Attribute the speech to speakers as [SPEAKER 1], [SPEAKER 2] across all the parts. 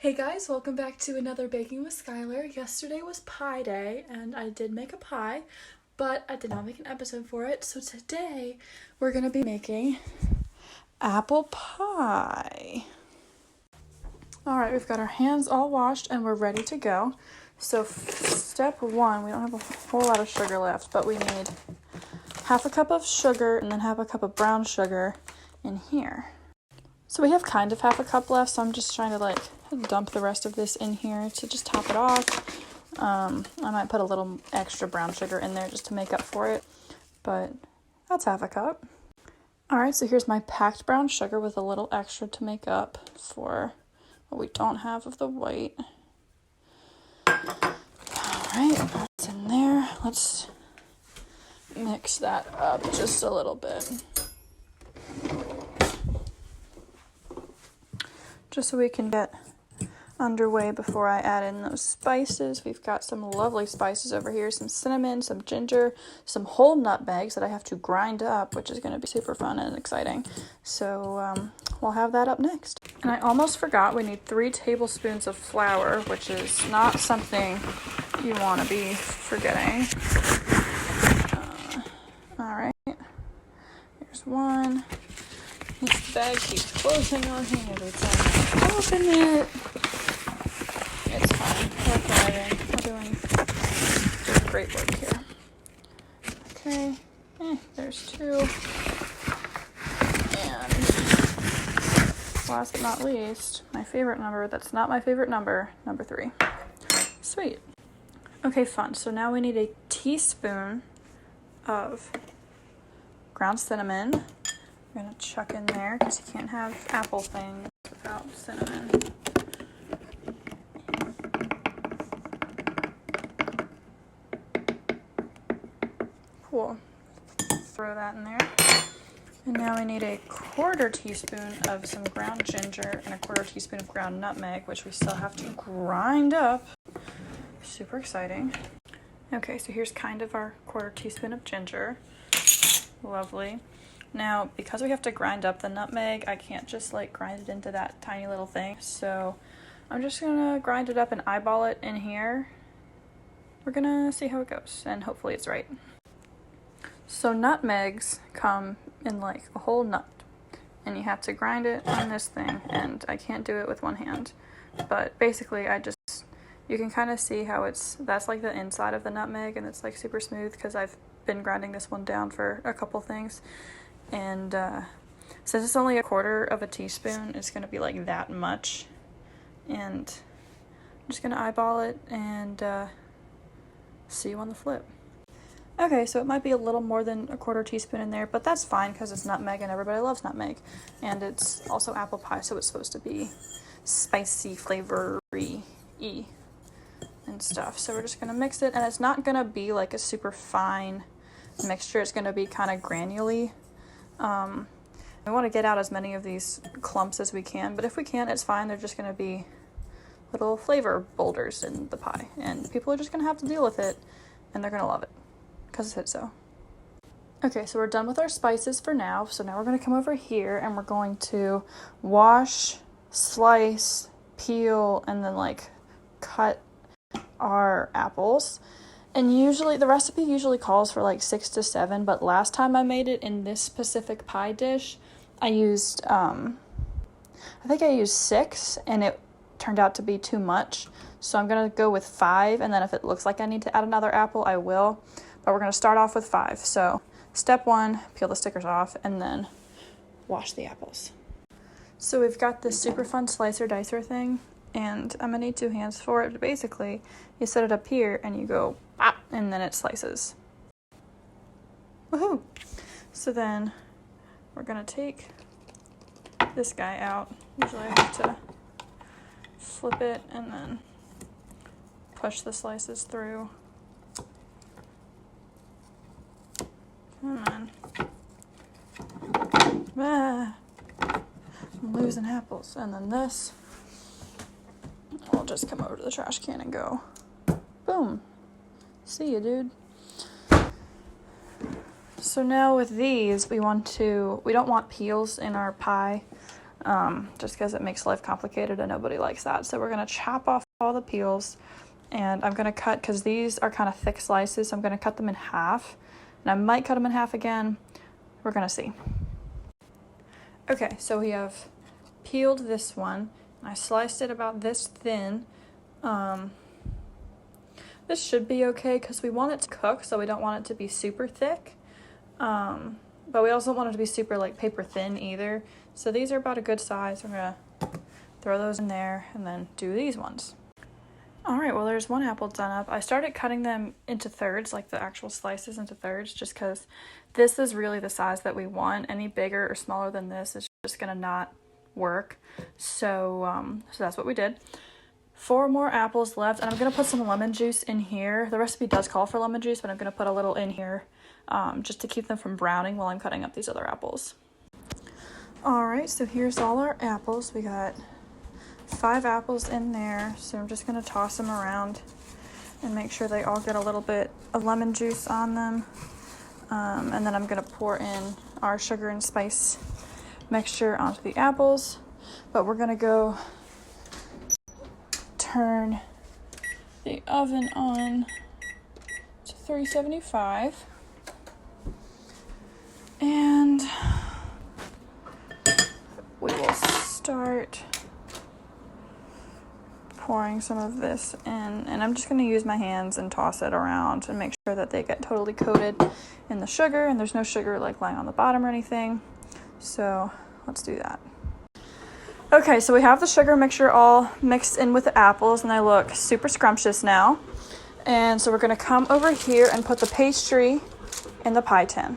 [SPEAKER 1] Hey guys, welcome back to another Baking with Skylar. Yesterday was pie day and I did make a pie, but I did not make an episode for it. So today we're going to be making apple pie. Alright, we've got our hands all washed and we're ready to go. So step one, we don't have a whole lot of sugar left, but we need half a cup of sugar and then half a cup of brown sugar in here. So we have kind of half a cup left, so I'm just trying to dump the rest of this in here to just top it off. I might put a little extra brown sugar in there just to make up for it, but that's half a cup. Alright, so here's my packed brown sugar with a little extra to make up for what we don't have of the white. Alright, that's in there. Let's mix that up just a little bit, just so we can get underway before I add in those spices. We've got some lovely spices over here, some cinnamon, some ginger, some whole nutmegs that I have to grind up, which is going to be super fun and exciting. So we'll have that up next. And I almost forgot, we need 3 tablespoons of flour, which is not something you want to be forgetting. Alright, here's one. This bag keeps closing on me every time I open it. It's fine. We're thriving. We're doing great work here. Okay. There's 2. And last but not least, my favorite number that's not my favorite number, number 3. Sweet. Okay, fun. So now we need a teaspoon of ground cinnamon. I'm going to chuck in there because you can't have apple things without cinnamon. Cool. Throw that in there. And now we need a 1/4 teaspoon of some ground ginger and a 1/4 teaspoon of ground nutmeg, which we still have to grind up. Super exciting. Okay, so here's kind of our 1/4 teaspoon of ginger. Lovely. Now, because we have to grind up the nutmeg, I can't just grind it into that tiny little thing. So I'm just gonna grind it up and eyeball it in here. We're gonna see how it goes, and hopefully it's right. So nutmegs come in a whole nut, and you have to grind it on this thing, and I can't do it with one hand. But basically, you can kind of see how that's the inside of the nutmeg, and it's super smooth because I've been grinding this one down for a couple things. And since it's only 1/4 teaspoon, it's going to be that much. And I'm just going to eyeball it and see you on the flip. Okay, so it might be a little more than 1/4 teaspoon in there, but that's fine because it's nutmeg and everybody loves nutmeg. And it's also apple pie, so it's supposed to be spicy, flavory-y and stuff. So we're just going to mix it, and it's not going to be a super fine mixture. It's going to be kind of granular. We want to get out as many of these clumps as we can, but if we can't, it's fine. They're just going to be little flavor boulders in the pie, and people are just going to have to deal with it, and they're going to love it because it said so. Okay, so we're done with our spices for now. So now we're going to come over here and we're going to wash, slice, peel, and then cut our apples. And usually, the recipe usually calls for 6 to 7, but last time I made it in this specific pie dish, I used, I think I used 6, and it turned out to be too much. So I'm going to go with 5, and then if it looks like I need to add another apple, I will. But we're going to start off with 5. So step 1, peel the stickers off, and then wash the apples. So we've got this super fun slicer dicer thing, and I'm going to need 2 hands for it. But basically, you set it up here, and you go pop, and then it slices. Woohoo! So then we're going to take this guy out. Usually I have to flip it and then push the slices through. Come on. I'm losing apples. And then this, I'll just come over to the trash can and go, boom. See ya, dude. So now with these, we don't want peels in our pie. just because it makes life complicated and nobody likes that. So we're going to chop off all the peels, and I'm going to cut, because these are kind of thick slices, so I'm going to cut them in half, and I might cut them in half again. We're going to see. Okay, so we have peeled this one. I sliced it about this thin. This should be okay because we want it to cook, so we don't want it to be super thick. But we also don't want it to be super like paper thin either. So these are about a good size. We're gonna throw those in there and then do these ones. All right, well, there's one apple done up. I started cutting them into thirds, like the actual slices into thirds, just because this is really the size that we want. Any bigger or smaller than this is just gonna not work. So that's what we did. 4 more apples left, and I'm gonna put some lemon juice in here. The recipe does call for lemon juice, but I'm gonna put a little in here just to keep them from browning while I'm cutting up these other apples. All right, so here's all our apples. We got 5 apples in there, so I'm just gonna toss them around and make sure they all get a little bit of lemon juice on them. And then I'm gonna pour in our sugar and spice mixture onto the apples, but we're gonna go turn the oven on to 375, and we will start pouring some of this in, and I'm just going to use my hands and toss it around and make sure that they get totally coated in the sugar and there's no sugar like lying on the bottom or anything. So let's do that. Okay, so we have the sugar mixture all mixed in with the apples, and they look super scrumptious now. And so we're going to come over here and put the pastry in the pie tin.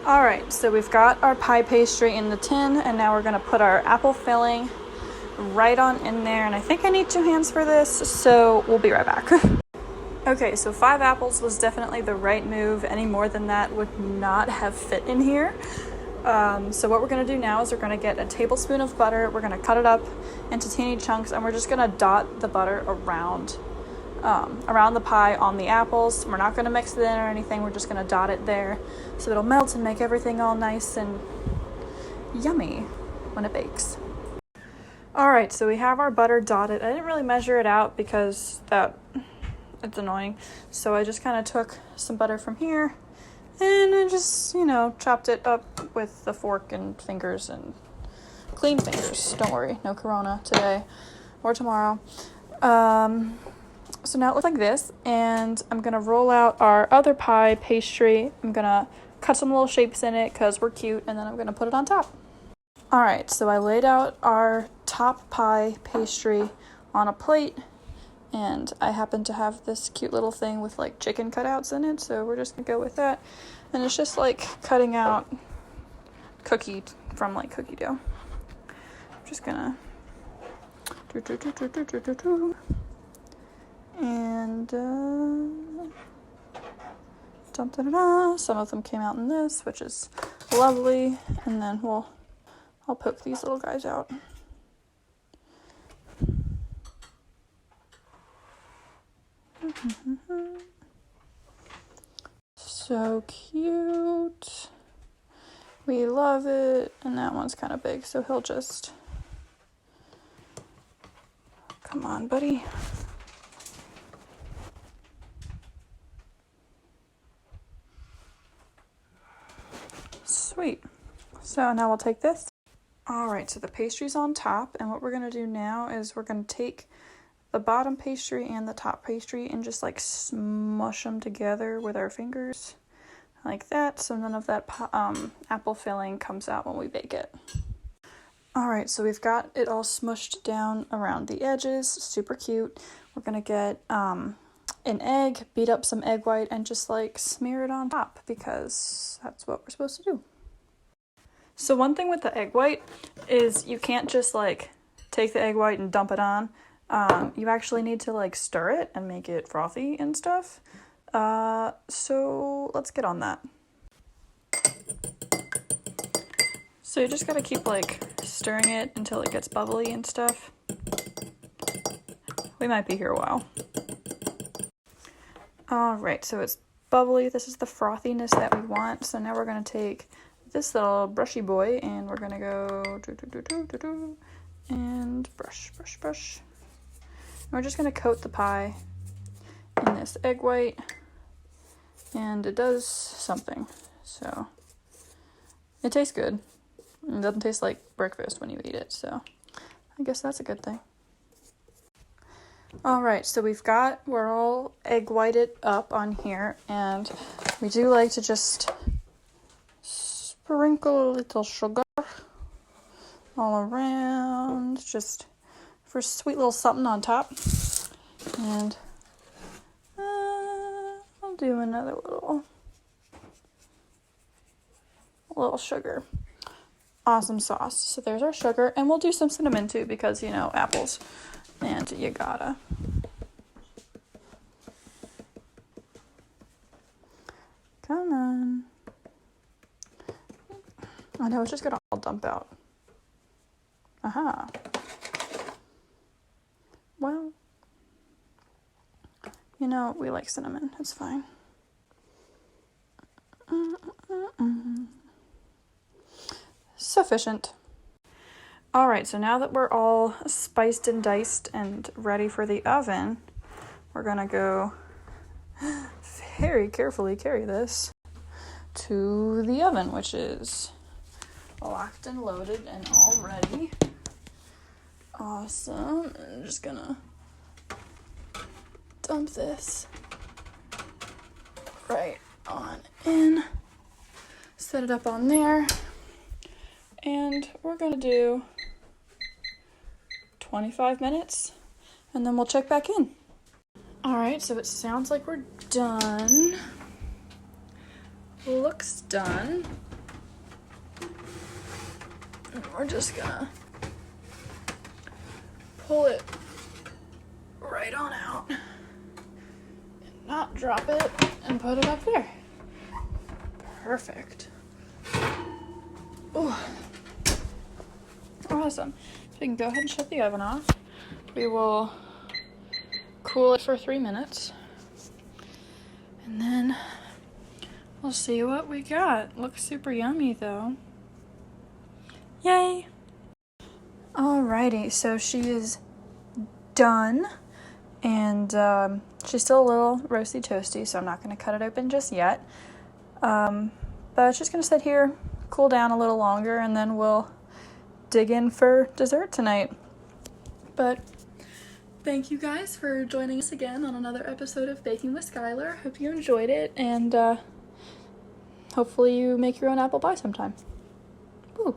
[SPEAKER 1] All right, so we've got our pie pastry in the tin, and now we're going to put our apple filling right on in there. And I think I need 2 hands for this, so we'll be right back. Okay, so 5 apples was definitely the right move. Any more than that would not have fit in here. So what we're going to do now is we're going to get a tablespoon of butter. We're going to cut it up into teeny chunks, and we're just going to dot the butter around the pie on the apples. We're not going to mix it in or anything. We're just going to dot it there so it'll melt and make everything all nice and yummy when it bakes. All right, so we have our butter dotted. I didn't really measure it out because it's annoying. So I just kind of took some butter from here and I just, chopped it up with the fork and fingers, and clean fingers. Don't worry, no corona today or tomorrow. So now it looks like this, and I'm going to roll out our other pie pastry. I'm going to cut some little shapes in it because we're cute, and then I'm going to put it on top. All right, so I laid out our top pie pastry on a plate, and I happen to have this cute little thing with like chicken cutouts in it, so we're just going to go with that. And it's just like cutting out cookie from like cookie dough. I'm just going to and some of them came out in this, which is lovely, and then I'll poke these little guys out. So cute. We love it. And that one's kind of big, so he'll just, come on, buddy. Sweet. So now we'll take this. All right, so the pastry's on top, and what we're going to do now is we're going to take the bottom pastry and the top pastry and just like smush them together with our fingers like that, so none of that apple filling comes out when we bake it. All right, so we've got it all smushed down around the edges, super cute. We're going to get an egg, beat up some egg white, and just like smear it on top because that's what we're supposed to do. So one thing with the egg white is you can't just like take the egg white and dump it on. You actually need to like stir it and make it frothy and stuff. So let's get on that. So you just gotta keep like stirring it until it gets bubbly and stuff. We might be here a while. All right, so it's bubbly. This is the frothiness that we want. So now we're gonna take this little brushy boy, and we're gonna go and brush. And we're just gonna coat the pie in this egg white, and it does something. So it tastes good. It doesn't taste like breakfast when you eat it, so I guess that's a good thing. Alright, so we're all egg whited up on here, and we do like to just sprinkle a little sugar all around, just for sweet little something on top. And I'll do another little sugar. Awesome sauce. So there's our sugar, and we'll do some cinnamon too, because you know, apples, and you gotta. Come on. I know, it's just gonna all dump out. Aha. Well, you know, we like cinnamon. It's fine. Sufficient. Alright, so now that we're all spiced and diced and ready for the oven, we're gonna go very carefully carry this to the oven, which is locked and loaded and all ready. Awesome. I'm just gonna dump this right on in, set it up on there, and we're gonna do 25 minutes, and then we'll check back in. Alright, so it sounds like we're done. Looks done. And we're just gonna pull it right on out and not drop it and put it up there. Perfect. Ooh. Awesome. So we can go ahead and shut the oven off. We will cool it for 3 minutes, and then we'll see what we got. Looks super yummy though. Yay! Alrighty, so she is done, and she's still a little roasty toasty, so I'm not going to cut it open just yet. But it's just going to sit here, cool down a little longer, and then we'll dig in for dessert tonight. But thank you guys for joining us again on another episode of Baking with Skylar. Hope you enjoyed it, and hopefully you make your own apple pie sometime. Woo!